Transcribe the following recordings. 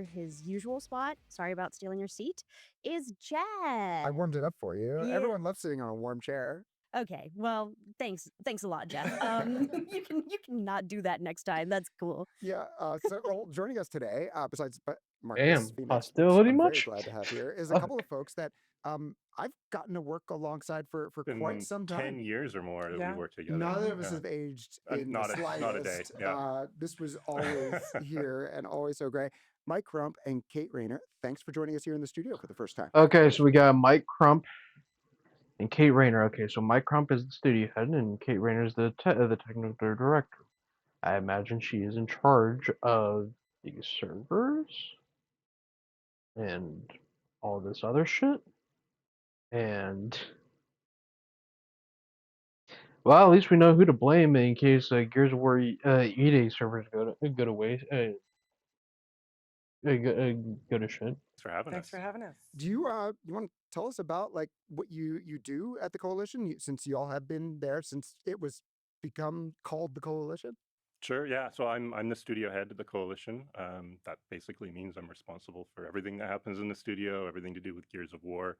his usual spot, sorry about stealing your seat, is I Jeff. warmed it up for you. Yeah. Everyone loves sitting on a warm chair. Okay. Well, thanks a lot, Jeff. You can not do that next time. That's cool. Yeah. Well, joining us today, besides Marcus Damn, Phoenix, which hostility I'm very much? glad to have here, is a Fuck. couple of folks that I've gotten to work alongside for quite Been some 10 time. years or more that we Yeah. worked together. Neither of us Yeah. have aged in the Not a day. slightest. Yeah. This was always here and always so great. Mike Crump and Kate Rayner, thanks for joining us here in the studio for the first time. Okay, so we got Mike Crump and Kate Rayner. Okay, so Mike Crump is the studio head, and Kate Rayner is the technical director. I imagine she is in charge of the servers and all this other shit. And well, at least we know who to blame in case Gears of War E-Day servers go to waste. Go to shit. Thanks for having Thanks us. for having us. Do you want to tell us about like what you do at the coalition since you all have been there since it was become called the coalition? Sure. Yeah. So I'm the studio head of the coalition. That basically means I'm responsible for everything that happens in the studio, everything to do with Gears of War.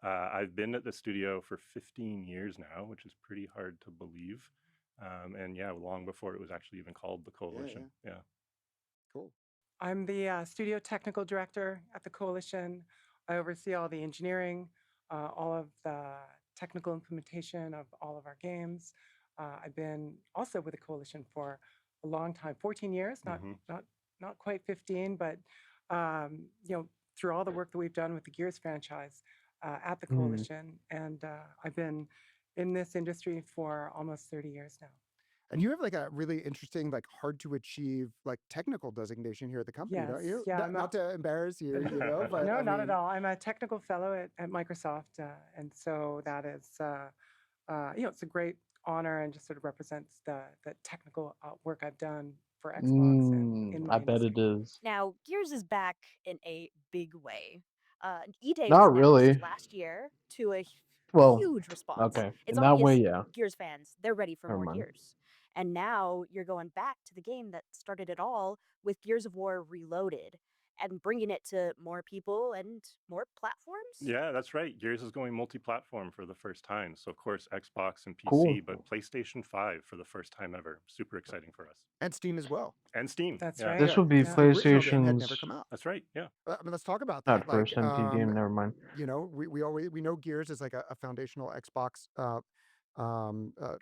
I've been at the studio for 15 years now, which is pretty hard to believe. And yeah, long before it was actually even called the coalition. Yeah. Cool. I'm the studio technical director at the Coalition. I oversee all the engineering, all of the technical implementation of all of our games. I've been also with the Coalition for a long time, 14 years, Mhm. not quite 15, but through all the work that we've done with the Gears franchise at the Coalition, and I've been in this industry for almost 30 years now. And you have like a really interesting, like hard to achieve, like technical designation here at the company, don't Yes, you? yeah, Not to embarrass you, but no, I not at mean, all. I'm a technical fellow at Microsoft, and so that is, it's a great honor and just sort of represents the technical work I've done for Xbox and in my I bet industry. it is. Now, Gears is back in a big way. E-Day was Not announced really. last year to a Well, huge response. okay. It's In that way, obvious yeah. Gears fans, they're ready for Never more mind. Gears. And now you're going back to the game that started it all with Gears of War Reloaded and bringing it to more people and more platforms. Yeah, that's right. Gears is going multi-platform for the first time. So of course Xbox and Cool. PC, but PlayStation 5 for the first time ever. Super exciting for us. and Steam as well. And Steam. That's Yeah. right. This would be Yeah. The original game had never PlayStation's come out. That's right. Yeah. I mean, let's talk about not that. Like, first empty game. Never mind. we know Gears is like a foundational Xbox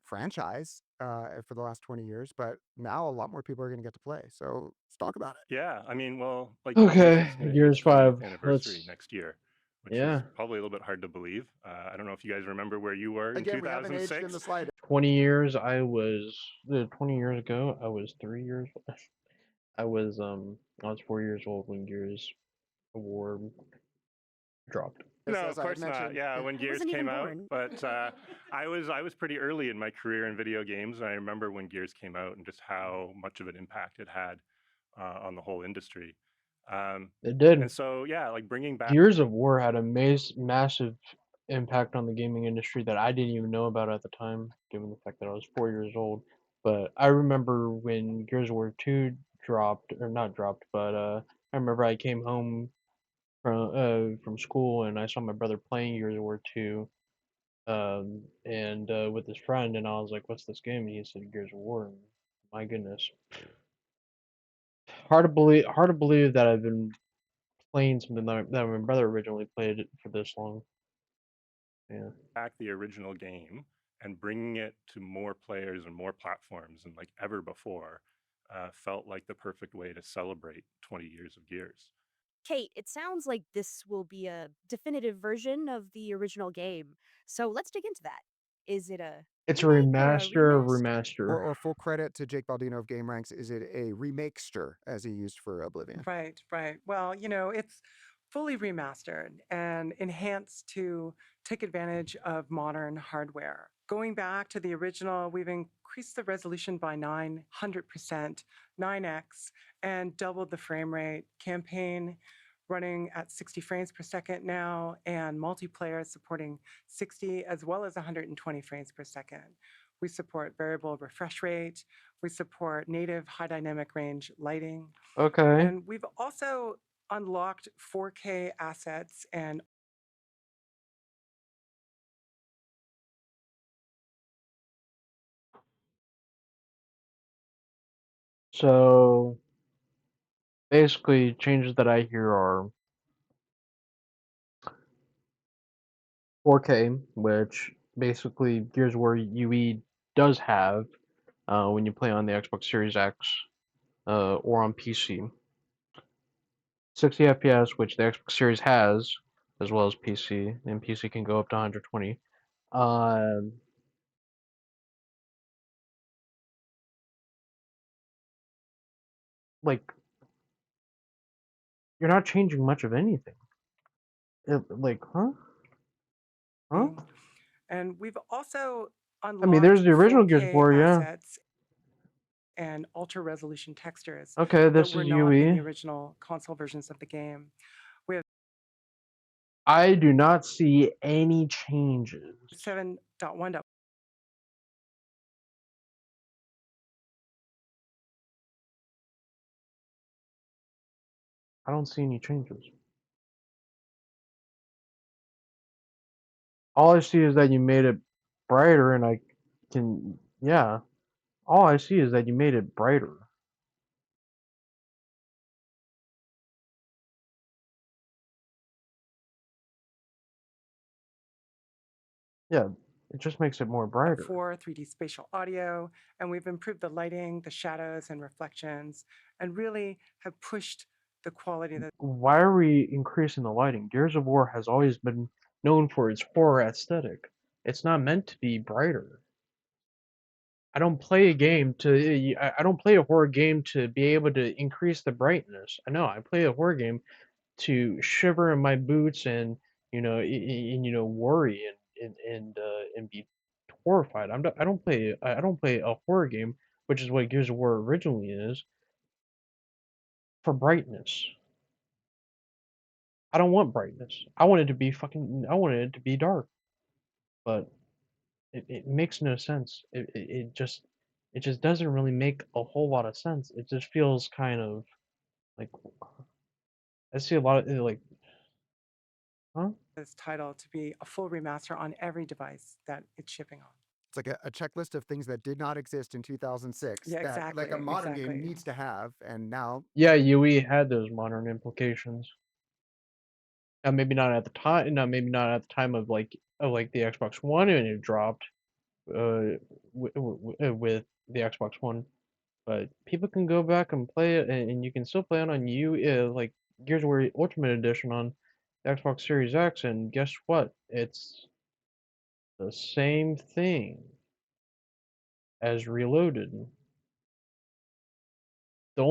franchise for the last 20 years, but now a lot more people are going to get to play. So let's talk about it. Yeah. I mean, well, like Okay, Gears is going to hit Gears its 20th 5. anniversary Let's. next year, which Yeah. is probably a little bit hard to believe. I don't know if you guys remember where you were in Again, we haven't aged in 2006. the slightest. 20 years. 20 years ago. I was 3 years. I was 4 years old when Gears of War dropped. No, As of I had course not. mentioned. Yeah, when I Gears wasn't even came out, born. but I was pretty early in my career in video games, and I remember when Gears came out and just how much of an impact it had on the whole industry. It did. And so, yeah, like bringing back. Gears of War had a massive impact on the gaming industry that I didn't even know about at the time, given the fact that I was 4 years old. But I remember when Gears of War 2 dropped, or not dropped, but I remember I came home from school and I saw my brother playing Gears of War 2, and with his friend, and I was like, "What's this game?" And he said, "Gears of War." And my goodness, hard to believe that I've been playing something that my brother originally played it for this long. Yeah. Back the original game and bringing it to more players and more platforms than like ever before felt like the perfect way to celebrate 20 years of Gears. Kate, it sounds like this will be a definitive version of the original game. So let's dig into that. Is it a It's a remake or a remaster of remaster? remaster. Or full credit to Jake Baldino of Game Ranks, is it a remakester as he used for Oblivion? Right, right. Well, it's fully remastered and enhanced to take advantage of modern hardware. Going back to the original, we've increased the resolution by 900%, 9x, and doubled the frame rate. Campaign running at 60 frames per second now, and multiplayer supporting 60 as well as 120 frames per second. We support variable refresh rate. We support native high dynamic range lighting. Okay. And we've also unlocked 4K assets and So basically, changes that I hear are 4K, which basically Gears of War UE does have when you play on the Xbox Series X or on PC. 60 FPS, which the Xbox Series has, as well as PC, and PC can go up to 120. Um, like, you're not changing much of anything. Like, huh? Huh? and we've also I mean, there's unlocked the original Gears of 4K War, yeah. assets and ultra resolution textures Okay, that this were is not in the UE. original console versions of the game. I do not see any changes. 7.1. I don't see any changes. All I see is that you made it brighter, and I can, yeah. All I see is that you made it brighter. Yeah, it just makes it more brighter. For 3D spatial audio, and we've improved the lighting, the shadows, and reflections, and really have pushed the quality of the Why are we increasing the lighting? Gears of War has always been known for its horror aesthetic. It's not meant to be brighter. I don't play a game to. I don't play a horror game to be able to increase the brightness. I know I play a horror game to shiver in my boots and worry and be horrified. I don't play a horror game, which is what Gears of War originally is, for brightness. I don't want brightness. I want it to be I wanted it to be dark, but it makes no sense. It just doesn't really make a whole lot of sense. It just feels kind of like I see a lot of like, huh? this title to be a full remaster on every device that it's shipping on. It's like a checklist of things that did not exist in 2006 Yeah, that exactly. like a modern game exactly. needs to have, and now Yeah, UE had those modern implications. Maybe not at the time. No, maybe not at the time of like the Xbox One when it dropped. With the Xbox One, but people can go back and play it, and you can still play it on like Gears of War Ultimate Edition on the Xbox Series X, and guess what? It's the same thing as Reloaded. The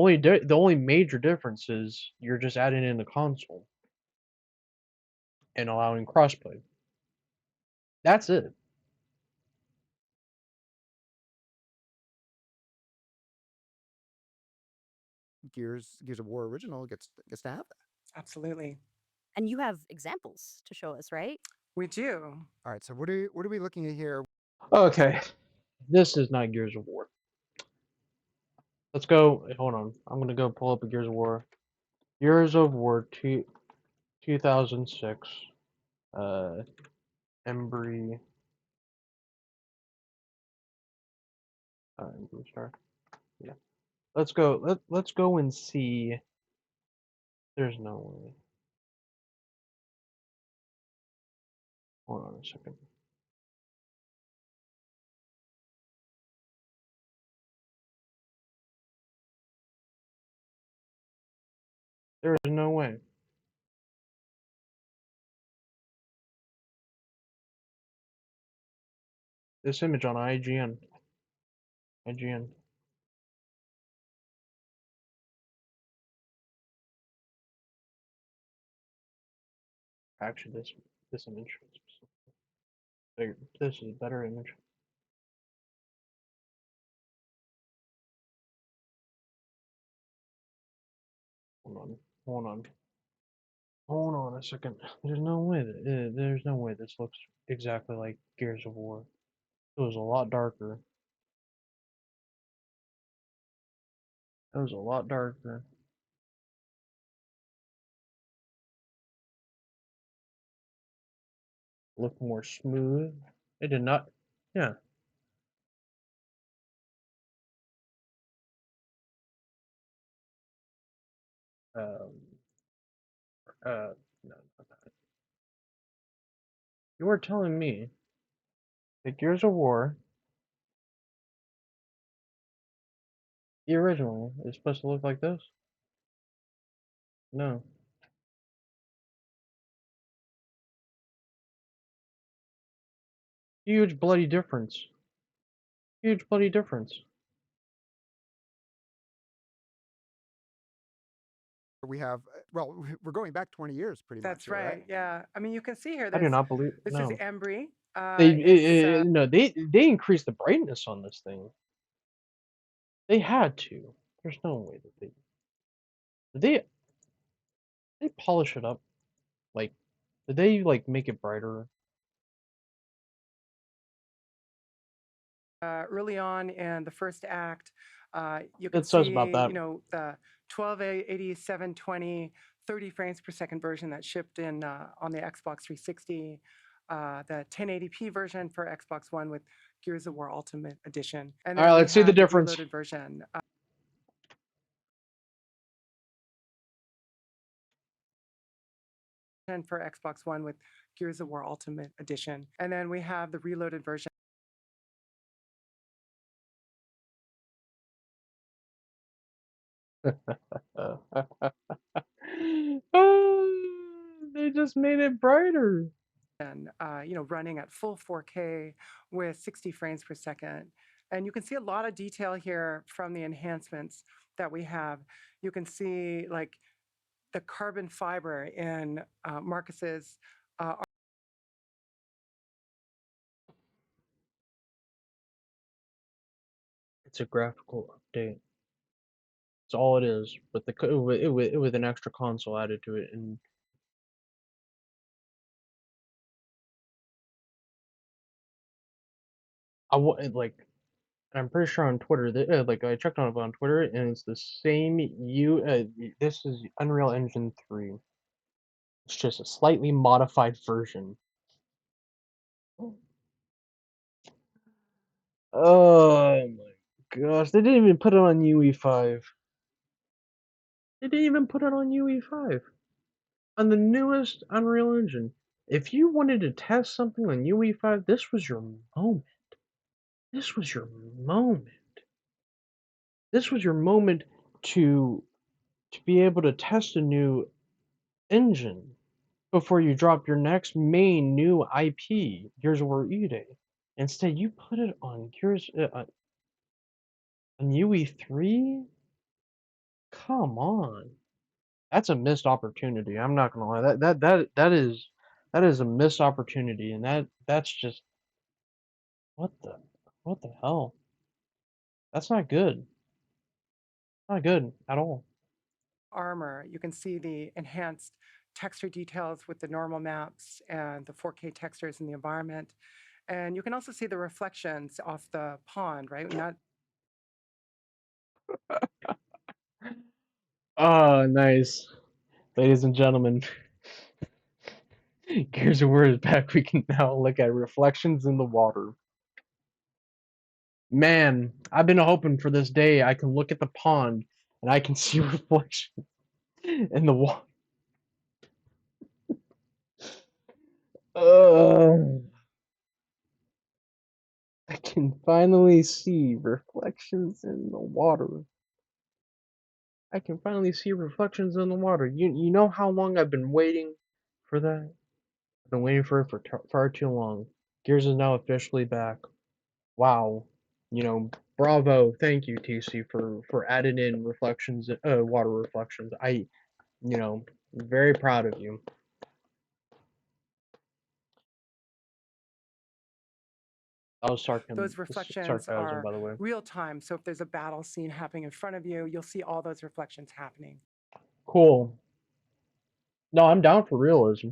only major difference is you're just adding in the console and allowing crossplay. That's it. Gears of War original gets to have that. Absolutely. And you have examples to show us, right? We do. All right, so what are we looking at here? Okay, this is not Gears of War. Let's go. Hold on. I'm gonna go pull up a Gears of War. Gears of War 2006. Embry. Blue Star. Yeah. Let's go. Let's go and see. There's no way. Hold on a second. There is no way. This image on IGN. IGN. Actually, this image is bigger. This is a better image. Hold on. Hold on. Hold on a second. There's no way there's no way this looks exactly like Gears of War. It was a lot darker. It was a lot darker. look more smooth. It did not. Yeah. Um. No, not that. You were telling me that Gears of War, the original, is supposed to look like this? No. Huge bloody difference. Huge bloody difference. We have, well, we're going back 20 years pretty much That's here, right? right. Yeah. I mean, you can see here. I do not believe. This is No. Embry. They no. They increased the brightness on this thing. They had to. There's no way that they polish it up. Like, did they like make it brighter? Early on in the first act, you can It says about see, that. you know, the 1280 720 30 frames per second version that shipped in on the Xbox 360, the 1080p version for Xbox One with Gears of War Ultimate Edition, and All right, then we let's see the have the difference. reloaded version. For Xbox One with Gears of War Ultimate Edition, and then we have the reloaded version. They just made it brighter. And you know, running at full 4K with 60 frames per second. And you can see a lot of detail here from the enhancements that we have. You can see like the carbon fiber in Marcus's It's a graphical update. That's all it is, with with an extra console added to it, and like, I'm pretty sure on Twitter that like I checked on it on Twitter, and it's the same. This is Unreal Engine 3. It's just a slightly modified version. Oh my gosh, they didn't even put it on UE5. They didn't even put it on UE5. On the newest Unreal Engine. If you wanted to test something on UE5, this was your moment. This was your moment. This was your moment to be able to test a new engine before you drop your next main new IP, Gears of War E-Day. Instead, you put it on on UE3? Come on. That's a missed opportunity. I'm not gonna lie. That is a missed opportunity, and that's just what the hell? That's not good. Not good at all. armor. You can see the enhanced texture details with the normal maps and the 4K textures in the environment. And you can also see the reflections off the pond, right? Not Oh, nice. Ladies and gentlemen, Gears of War is back. We can now look at reflections in the water. Man, I've been hoping for this day. I can look at the pond and I can see reflections in the water. I can finally see reflections in the water. I can finally see reflections in the water. You know how long I've been waiting for that? I've been waiting for it for far too long. Gears is now officially back. Wow. You know, bravo. Thank you, TC, for adding in reflections, water reflections. Very proud of you. That was those reflections sarcasm, are by the way. real time. So if there's a battle scene happening in front of you, you'll see all those reflections happening. Cool. No, I'm down for realism.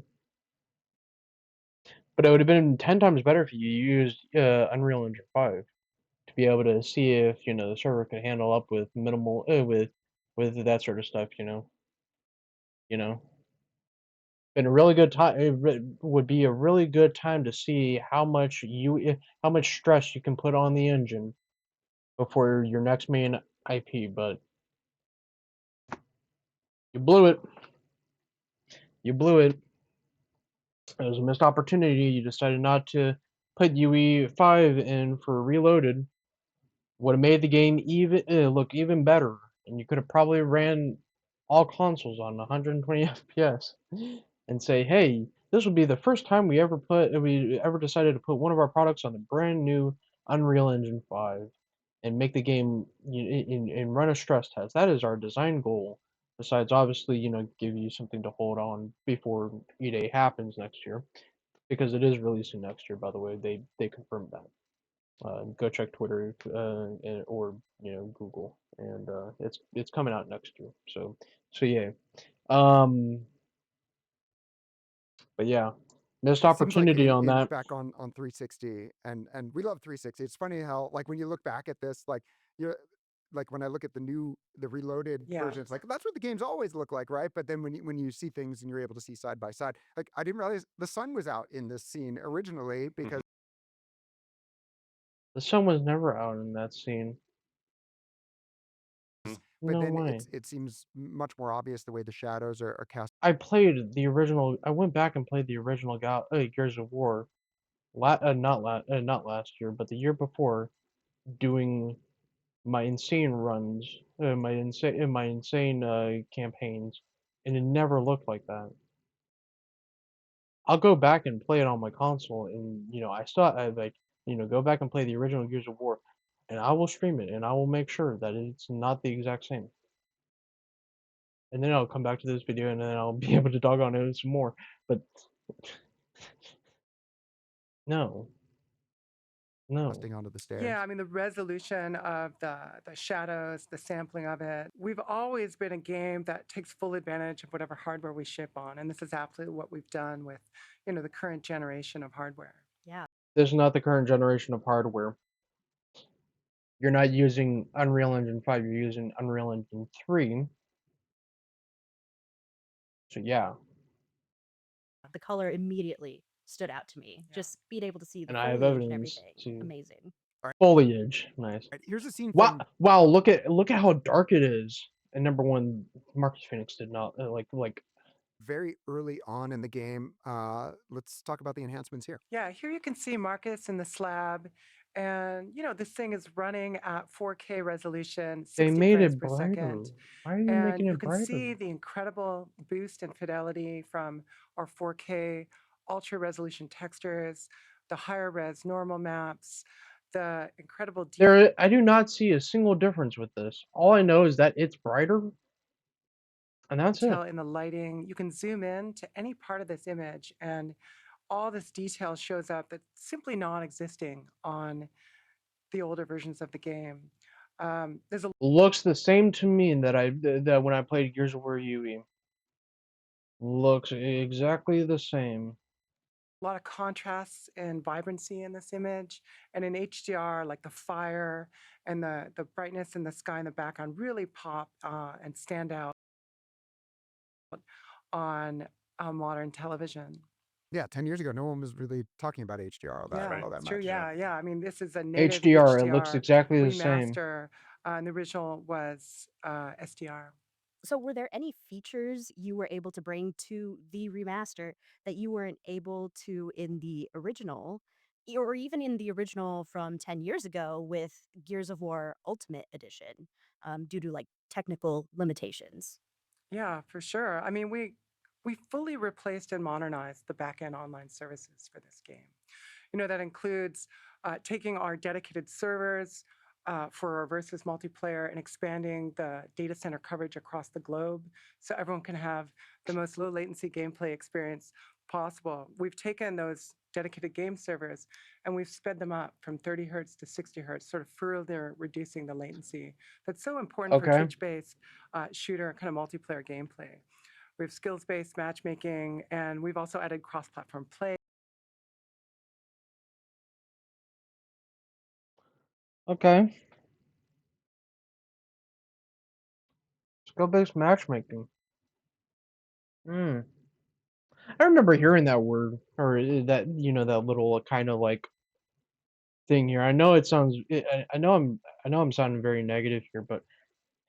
But it would have been 10 times better if you used Unreal Engine 5 to be able to see if the server could handle up with minimal with that sort of stuff. You know. been a really good time. Would be a really good time to see how much stress you can put on the engine before your next main IP. But you blew it. You blew it. It was a missed opportunity. You decided not to put UE5 in for Reloaded. Would have made the game even look even better, and you could have probably ran all consoles on 120 FPS and say, "Hey, this will be the first time we ever decided to put one of our products on the brand new Unreal Engine 5 and make the game and run a stress test. That is our design goal. Besides, obviously, give you something to hold on before E-Day happens next year, because it is releasing next year. By the way, they confirmed that. Go check Twitter or Google, and it's coming out next year. So yeah. Um, but yeah, missed Seems like opportunity on it's that. back on 360, and we love 360. It's funny how, like, when you look back at this, like, you're like, when I look at the Reloaded Yeah. version, it's like that's what the games always look like, right? But then when you see things and you're able to see side by side, like, I didn't realize the sun was out in this scene originally because The sun was never out in that scene. but No then way. it seems much more obvious the way the shadows are cast. I played the original. I went back and played the original Gears of War. Not last year, but the year before, doing my insane runs, my insane campaigns, and it never looked like that. I'll go back and play it on my console, and I like go back and play the original Gears of War, and I will stream it, and I will make sure that it's not the exact same. And then I'll come back to this video, and then I'll be able to dog on it some more. But no, no. Busting onto the stairs. Yeah, I mean the resolution of the shadows, the sampling of it. We've always been a game that takes full advantage of whatever hardware we ship on, and this is absolutely what we've done with, the current generation of hardware. Yeah. This is not the current generation of hardware. You're not using Unreal Engine 5, you're using Unreal Engine 3. So yeah, The color immediately stood out to me. Yeah. Just being able to see the and I have foliage and evidence everything. to Amazing. foliage. Nice. Right, here's a scene Wow, from wow! Look at how dark it is. And number one, Marcus Phoenix did not like. very early on in the game. Let's talk about the enhancements here. Yeah, here you can see Marcus in the slab, and this thing is running at 4K resolution, They 60 made frames it per brighter. second. Why are you And making you it can brighter? see the incredible boost in fidelity from our 4K ultra resolution textures, the higher res normal maps, the incredible I do not see a single difference with this. All I know is that it's brighter, and that's it. detail in the lighting. You can zoom in to any part of this image, and all this detail shows up that's simply non-existing on the older versions of the game. There's a Looks the same to me that when I played Gears of War UE. Looks exactly the same. lot of contrasts and vibrancy in this image, and in HDR, like the fire and the brightness in the sky in the background really pop and stand out on modern television. Yeah, 10 years ago, no one was really talking about HDR all that, Yeah, all that it's much. true. Yeah. Yeah. I mean, this is a native HDR, it looks HDR exactly the same. remaster, and the original was SDR. So, were there any features you were able to bring to the remaster that you weren't able to in the original, or even in the original from 10 years ago with Gears of War Ultimate Edition, due to like technical limitations? Yeah, for sure. I mean, we fully replaced and modernized the backend online services for this game. That includes taking our dedicated servers for our versus multiplayer and expanding the data center coverage across the globe so everyone can have the most low latency gameplay experience possible. We've taken those dedicated game servers and we've sped them up from 30 hertz to 60 hertz, sort of further reducing the latency that's so important for Okay. Twitch-based shooter kind of multiplayer gameplay. We have skills-based matchmaking, and we've also added cross-platform play. Okay. Skill-based matchmaking. Hmm. I remember hearing that word or that that little kind of like thing here. I know it sounds. I know I'm sounding very negative here, but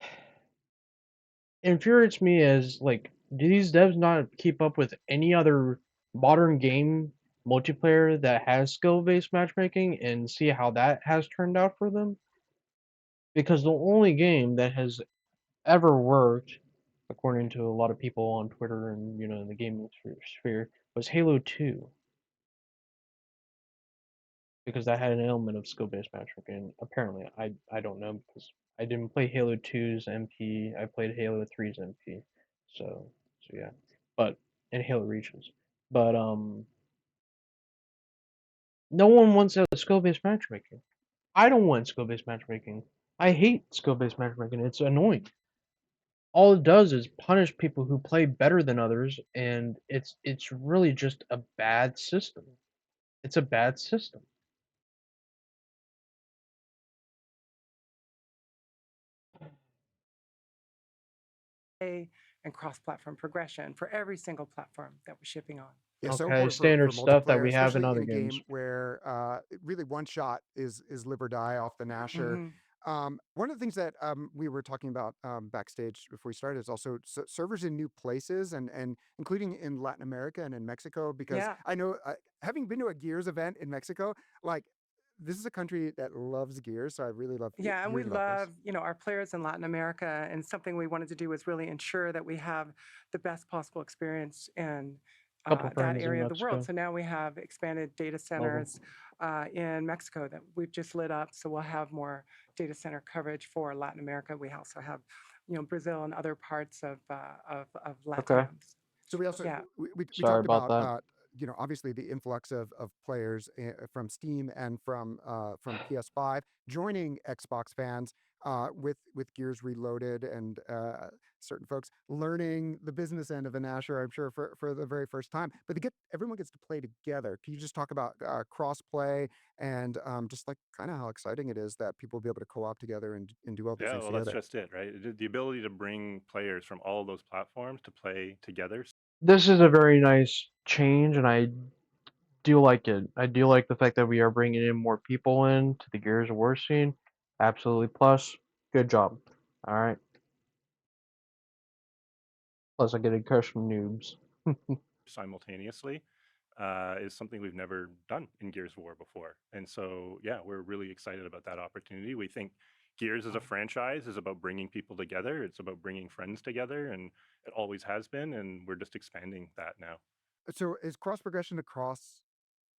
it infuriates me as like, do these devs not keep up with any other modern game multiplayer that has skill-based matchmaking and see how that has turned out for them? Because the only game that has ever worked, according to a lot of people on Twitter and in the gaming sphere, was Halo 2 because that had an element of skill-based matchmaking. Apparently, I don't know because I didn't play Halo 2's MP. I played Halo 3's MP. So yeah, but in Halo Regions, but no one wants a skill-based matchmaking. I don't want skill-based matchmaking. I hate skill-based matchmaking. It's annoying. All it does is punish people who play better than others, and it's really just a bad system. It's a bad system. And cross-platform progression for every single platform that we're shipping on. Yeah, so Okay, for standard stuff that multiplayer, we have in especially in other a games. game where really one shot is live or die off the Nasher. hmm One of the things that we were talking about backstage before we started is also servers in new places and including in Latin America and in Mexico, because Yeah. I know having been to a Gears event in Mexico, like this is a country that loves Gears, so I really love Yeah, and we hearing about this. love, our players in Latin America, and something we wanted to do was really ensure that we have the best possible experience in Couple that friends in area of the world. Mexico. So now we have expanded data Love 'em. centers in Mexico that we've just lit up. So we'll have more data center coverage for Latin America. We also have, Brazil and other parts of Okay. LATAM. So we also Yeah. we Sorry talked about about that. obviously the influx of players from Steam and from PS5 joining Xbox fans with Gears Reloaded and certain folks learning the business end of a Nasher, I'm sure for the very first time. But everyone gets to play together. Can you just talk about cross play and just like kind of how exciting it is that people will be able to co-op together and do all these Yeah, things well, that's together? just it, right? The ability to bring players from all those platforms to play together. This is a very nice change, and I do like it. I do like the fact that we are bringing in more people into the Gears of War scene. Absolutely. Plus, good job. All right. Plus, I get a crush from noobs. Simultaneously is something we've never done in Gears of War before. And so, yeah, we're really excited about that opportunity. We think Gears as a franchise is about bringing people together. It's about bringing friends together, and it always has been. And we're just expanding that now. So is cross progression across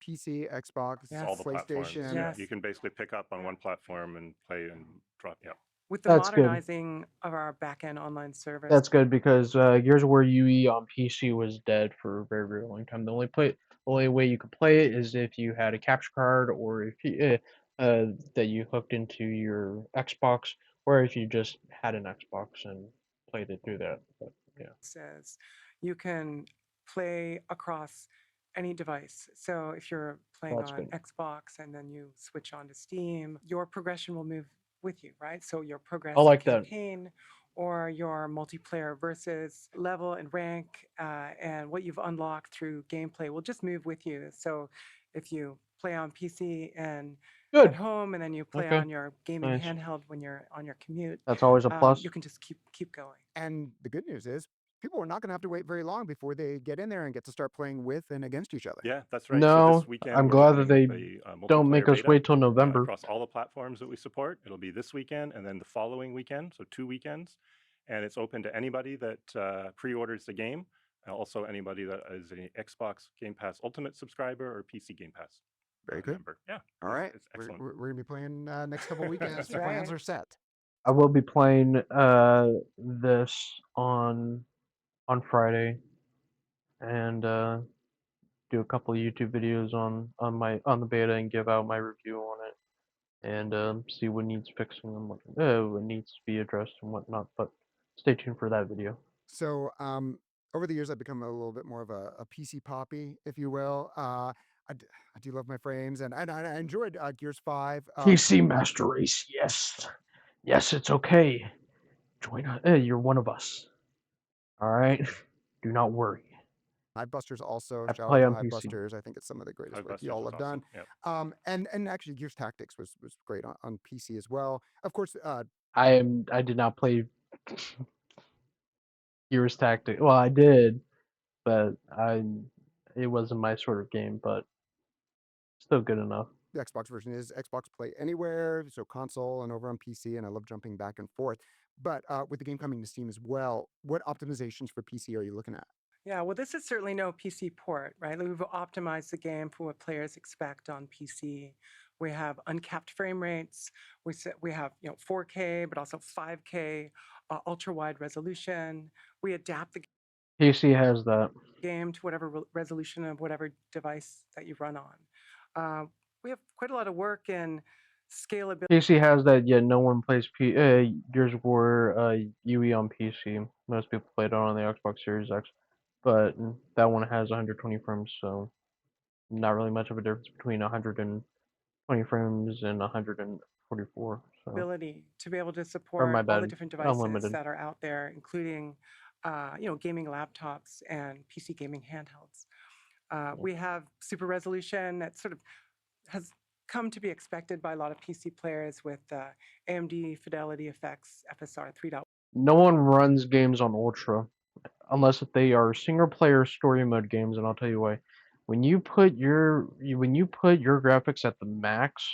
PC, Xbox, All Yes. the platforms. Yeah, PlayStation? you Yes. can basically pick up on one platform and play and drop. Yeah. With the That's good. modernizing of our backend online service. That's good because Gears of War UE on PC was dead for a very, very long time. The only way you could play it is if you had a capture card, or if you that you hooked into your Xbox, or if you just had an Xbox and played it through that. But yeah, Says you can play across any device. So if you're playing that's on good. Xbox and then you switch on to Steam, your progression will move with you, right? So your progress I in like that. campaign or your multiplayer versus level and rank and what you've unlocked through gameplay will just move with you. So if you play on PC and at Good. home and then you play Okay. on your gaming Nice. handheld when you're on your commute, That's always a plus. you can just keep going. And the good news is people are not going to have to wait very long before they get in there and get to start playing with and against each other. Yeah, that's right. So No, this weekend I'm we're glad that opening up they a don't make multiplayer us beta wait till November. across all the platforms that we support. It'll be this weekend and then the following weekend, so 2 weekends. And it's open to anybody that pre-orders the game, and also anybody that is an Xbox Game Pass Ultimate subscriber or PC Game Pass Very good. member. Yeah, All right. it's excellent. We're going to be playing next couple weekends. That's The plans right. are set. I will be playing this on Friday, and do a couple of YouTube videos on the beta and give out my review on it, and see what needs fixing and what needs to be addressed and whatnot. But stay tuned for that video. So over the years, I've become a little bit more of a PC poppy, if you will. I do love my frames, and I enjoyed Gears 5. PC Master Race, yes, yes, it's okay. Join us. You're one of us. All right, do not worry. Hivebusters also. I Shout out play to on PC. Hivebusters. I think it's some of the greatest work Hivebusters y'all was have done. awesome. Yep. And actually Gears Tactics was great on PC as well. Of course, I did not play Gears Tactic. Well, I did, but it wasn't my sort of game, but still good enough. the Xbox version is Xbox Play Anywhere, so console and over on PC, and I love jumping back and forth. But with the game coming to Steam as well, what optimizations for PC are you looking at? Yeah, well, this is certainly no PC port, right? We've optimized the game for what players expect on PC. We have uncapped frame rates. We have 4K, but also 5K, ultra wide resolution. We adapt the PC has that. game to whatever resolution of whatever device that you run on. We have quite a lot of work in scalability. PC has that, yet no one plays Gears of War UE on PC. Most people play it on the Xbox Series X, but that one has 120 frames, so not really much of a difference between 120 frames and 144. So, Ability to be able to or support my all the bad, different devices unlimited. that are out there, including gaming laptops and PC gaming handhelds. We have super resolution that sort of has come to be expected by a lot of PC players with AMD Fidelity FX FSR 3.1. No one runs games on Ultra unless if they are single player story mode games, and I'll tell you why. When you put your graphics at the max,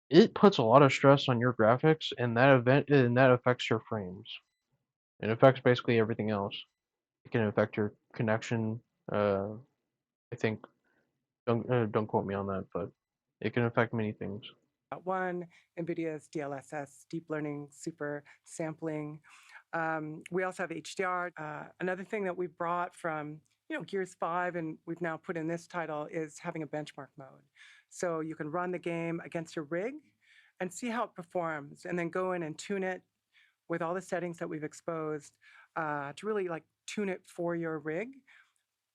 it puts a lot of stress on your graphics, and that affects your frames. It affects basically everything else. It can affect your connection. I think don't quote me on that, but it can affect many things. One, NVIDIA's DLSS, deep learning super sampling. We also have HDR. Another thing that we brought from Gears 5 and we've now put in this title is having a benchmark mode. So you can run the game against your rig and see how it performs, and then go in and tune it with all the settings that we've exposed to really tune it for your rig.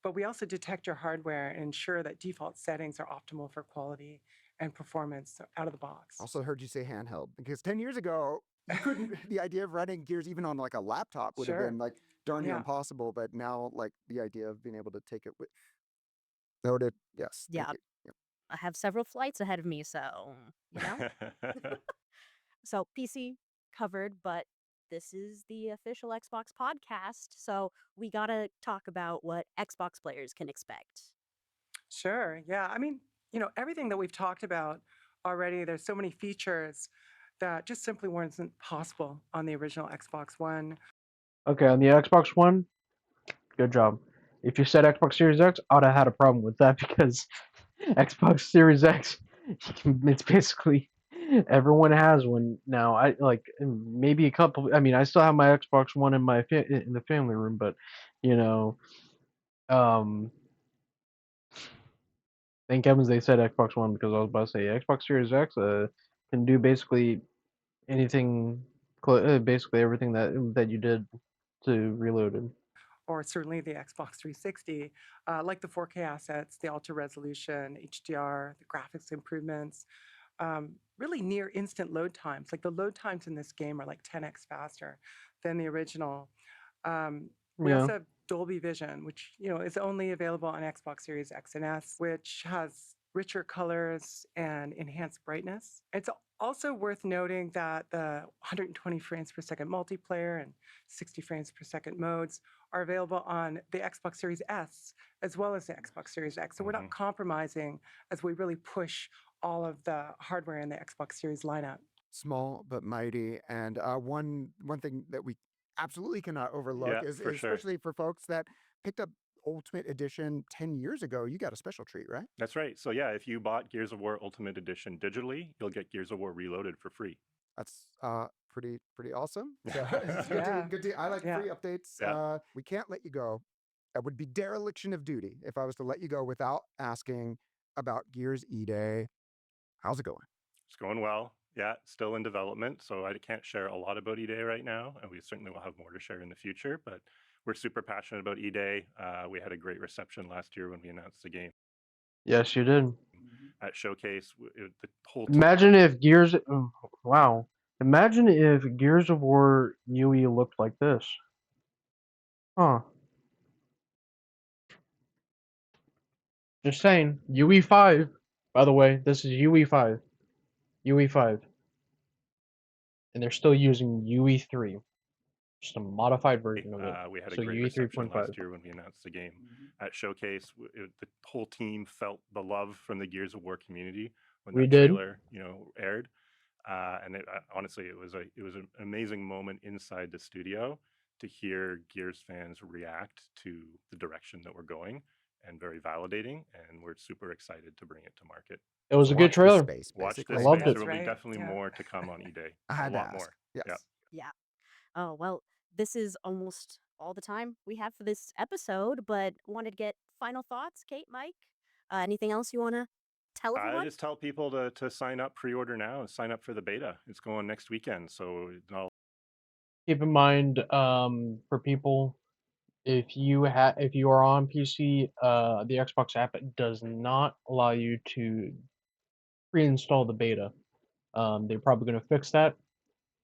But we also detect your hardware and ensure that default settings are optimal for quality and performance out of the box. Also heard you say handheld, because 10 years ago, you couldn't, the idea of running Gears even on like a laptop would have Sure. been like darn near Yeah. impossible. But now, like the idea of being able to take it with noted. Yes. Thank Yeah, you. Yep. I have several flights ahead of me, so, you know? So PC covered, but this is the official Xbox podcast, so we gotta talk about what Xbox players can expect. Sure. Yeah. I mean, everything that we've talked about already, there's so many features that just simply weren't possible on the original Xbox One. Okay, on the Xbox One, good job. If you said Xbox Series X, I would have had a problem with that because Xbox Series X, it's basically everyone has one now. I like maybe a couple. I mean, I still have my Xbox One in in the family room, but you know, um, thank heavens they said Xbox One because I was about to say Xbox Series X can do basically anything, basically everything that you did to Reloaded. Or certainly the Xbox 360, like the 4K assets, the ultra resolution, HDR, the graphics improvements, really near instant load times. Like the load times in this game are like 10x faster than the original. We Yeah. also have Dolby Vision, which is only available on Xbox Series X and S, which has richer colors and enhanced brightness. It's also worth noting that the 120 frames per second multiplayer and 60 frames per second modes are available on the Xbox Series S as well as the Xbox Series X. So we're not compromising as we really push all of the hardware in the Xbox Series lineup. Small but mighty. And one thing that we absolutely cannot overlook Yeah, is for sure. especially for folks that picked up Ultimate Edition 10 years ago, you got a special treat, right? That's right. So yeah, if you bought Gears of War Ultimate Edition digitally, you'll get Gears of War Reloaded for free. That's pretty awesome. So it's good Yeah. to, good to, I like Yeah. free updates. Yeah. We can't let you go. That would be dereliction of duty if I was to let you go without asking about Gears E-Day. How's it going? It's going well. Yeah, still in development, so I can't share a lot about E-Day right now, and we certainly will have more to share in the future, but we're super passionate about E-Day. We had a great reception last year when we announced the game Yes, you did. at Showcase. The whole team. Imagine if Gears. Wow. Imagine if Gears of War UE looked like this. Huh. Just saying. UE5. By the way, this is UE5. UE5. And they're still using UE3. Just a modified version of it. We had a So great UE reception 3.5. last year when we announced the game at Showcase. The whole team felt the love from the Gears of War community when We that did. trailer, aired. And honestly, it was an amazing moment inside the studio to hear Gears fans react to the direction that we're going, and very validating. And we're super excited to bring it to market. It was a good Watch the trailer. space, Watch basically. I this loved space. it. There That's will be right. definitely Yeah. more to come on E-Day. I A had to lot ask. more. Yes. Yeah. Yeah. Oh, well, this is almost all the time we have for this episode, but wanted to get final thoughts, Kate, Mike. Anything else you want to tell I everyone? just tell people to sign up, pre-order now, and sign up for the beta. It's going next weekend, so Keep in mind, for people, if you are on PC, the Xbox app does not allow you to pre-install the beta. They're probably going to fix that.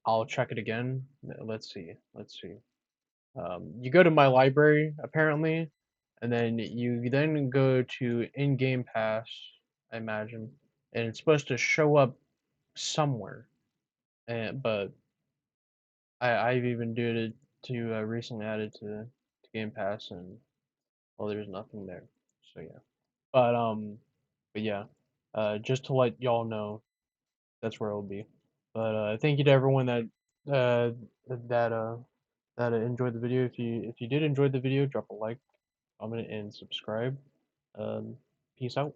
I'll check it again. Let's see. You go to my library apparently, and then you then go to in Game Pass, I imagine, and it's supposed to show up somewhere. But I've even did it to recently added to Game Pass, and well, there's nothing there. So yeah. But yeah. Just to let y'all know, that's where it'll be. But thank you to everyone uh that uh that enjoyed the video. If you did enjoy the video, drop a like, comment, and subscribe. Peace out.